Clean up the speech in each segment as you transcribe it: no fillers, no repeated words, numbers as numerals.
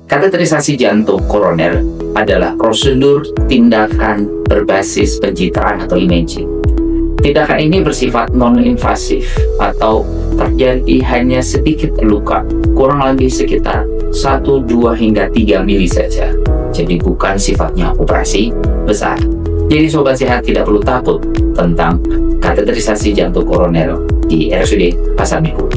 Kateterisasi jantung koroner adalah prosedur tindakan berbasis pencitraan atau imaging. Tindakan ini bersifat non-invasif atau terjadi hanya sedikit luka, kurang lebih sekitar 1, 2, hingga 3 mili saja. Jadi bukan sifatnya operasi besar. Jadi sobat sehat tidak perlu takut tentang kateterisasi jantung koroner di RSUD Pasar Minggu.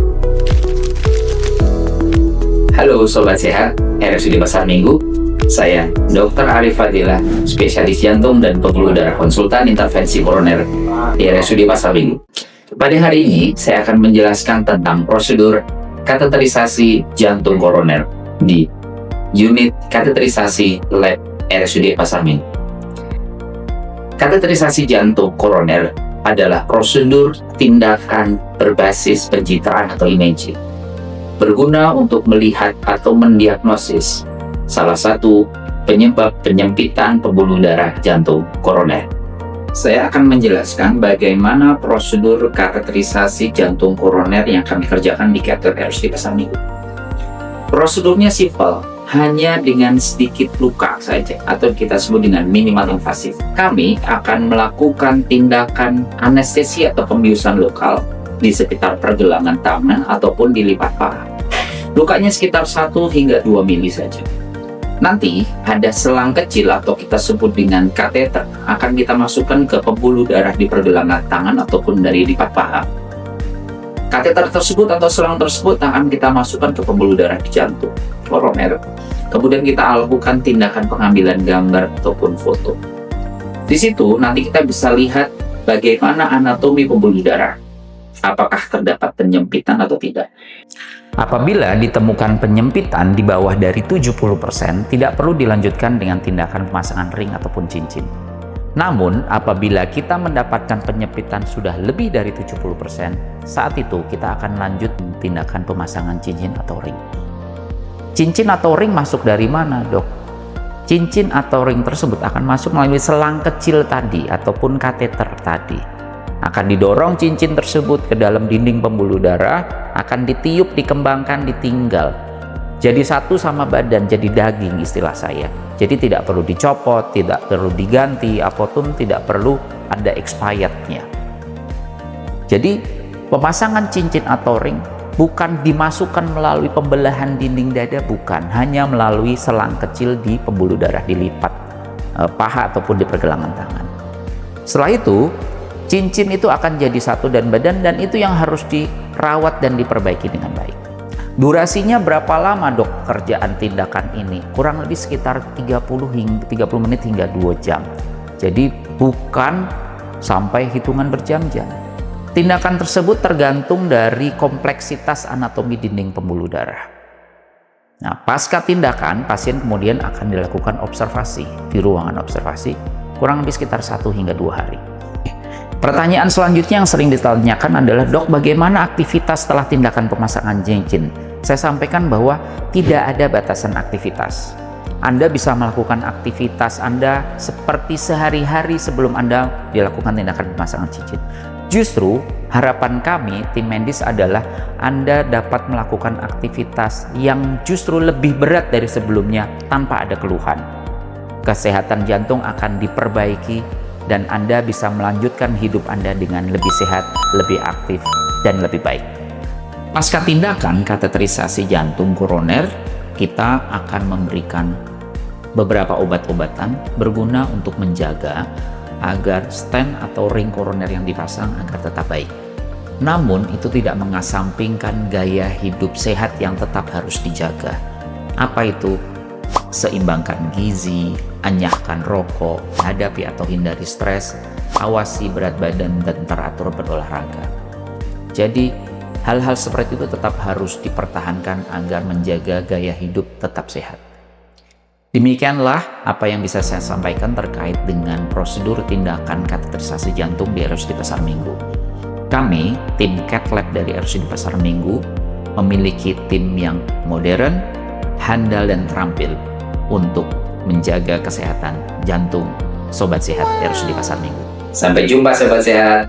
Halo sobat sehat RSUD Pasar Minggu, saya Dr. Arif Fadilah, spesialis jantung dan pembuluh darah konsultan intervensi koroner di RSUD Pasar Minggu. Pada hari ini saya akan menjelaskan tentang prosedur kateterisasi jantung koroner di unit kateterisasi lab RSUD Pasar Minggu. Kateterisasi jantung koroner adalah prosedur tindakan berbasis pencitraan atau imaging, berguna untuk melihat atau mendiagnosis salah satu penyebab penyempitan pembuluh darah jantung koroner. Saya akan menjelaskan bagaimana prosedur kateterisasi jantung koroner yang kami kerjakan di kateter RSUD Pasar Minggu. Prosedurnya simpel, hanya dengan sedikit luka saja atau kita sebut dengan minimal invasif. Kami akan melakukan tindakan anestesi atau pembiusan lokal di sekitar pergelangan tangan ataupun di lipat paha. Lukanya sekitar 1 hingga 2 mili saja. Nanti ada selang kecil atau kita sebut dengan kateter akan kita masukkan ke pembuluh darah di pergelangan tangan ataupun dari lipat paha. Kateter tersebut atau selang tersebut akan kita masukkan ke pembuluh darah di jantung koroner. Kemudian kita lakukan tindakan pengambilan gambar ataupun foto. Di situ nanti kita bisa lihat bagaimana anatomi pembuluh darah. Apakah terdapat penyempitan atau tidak. Apabila ditemukan penyempitan di bawah dari 70%, tidak perlu dilanjutkan dengan tindakan pemasangan ring ataupun cincin. Namun, apabila kita mendapatkan penyempitan sudah lebih dari 70%, saat itu kita akan lanjut tindakan pemasangan cincin atau ring. Cincin atau ring masuk dari mana, dok? Cincin atau ring tersebut akan masuk melalui selang kecil tadi ataupun kateter tadi. Akan didorong cincin tersebut ke dalam dinding pembuluh darah, akan ditiup, dikembangkan, ditinggal. Jadi satu sama badan, jadi daging istilah saya. Jadi tidak perlu dicopot, tidak perlu diganti, apapun tidak perlu ada expirednya. Jadi pemasangan cincin atau ring bukan dimasukkan melalui pembelahan dinding dada, bukan. Hanya melalui selang kecil di pembuluh darah, di lipat paha ataupun di pergelangan tangan. Setelah itu, cincin itu akan jadi satu dan itu yang harus dirawat dan diperbaiki dengan baik. Durasinya berapa lama dok kerjaan tindakan ini? Kurang lebih sekitar 30 menit hingga 2 jam. Jadi bukan sampai hitungan berjam-jam. Tindakan tersebut tergantung dari kompleksitas anatomi dinding pembuluh darah. Nah, pasca tindakan, pasien kemudian akan dilakukan observasi di ruangan observasi kurang lebih sekitar 1 hingga 2 hari. Pertanyaan selanjutnya yang sering ditanyakan adalah, dok, bagaimana aktivitas setelah tindakan pemasangan cincin? Saya sampaikan bahwa tidak ada batasan aktivitas. Anda bisa melakukan aktivitas Anda seperti sehari-hari sebelum Anda dilakukan tindakan pemasangan cincin. Justru harapan kami tim medis adalah Anda dapat melakukan aktivitas yang justru lebih berat dari sebelumnya tanpa ada keluhan. Kesehatan jantung akan diperbaiki dan Anda bisa melanjutkan hidup Anda dengan lebih sehat, lebih aktif, dan lebih baik. Pasca tindakan kateterisasi jantung koroner, kita akan memberikan beberapa obat-obatan berguna untuk menjaga agar stent atau ring koroner yang dipasang agar tetap baik. Namun, itu tidak mengesampingkan gaya hidup sehat yang tetap harus dijaga. Apa itu? Seimbangkan gizi, anyahkan rokok, hadapi atau hindari stres, awasi berat badan, dan teratur berolahraga. Jadi, hal-hal seperti itu tetap harus dipertahankan agar menjaga gaya hidup tetap sehat. Demikianlah apa yang bisa saya sampaikan terkait dengan prosedur tindakan kateterisasi jantung di RSUD Pasar Minggu. Kami, tim Cath Lab dari RSUD Pasar Minggu, memiliki tim yang modern, handal, dan terampil untuk menjaga kesehatan jantung Sobat Sehat RSUD Pasar Minggu. Sampai jumpa Sobat Sehat.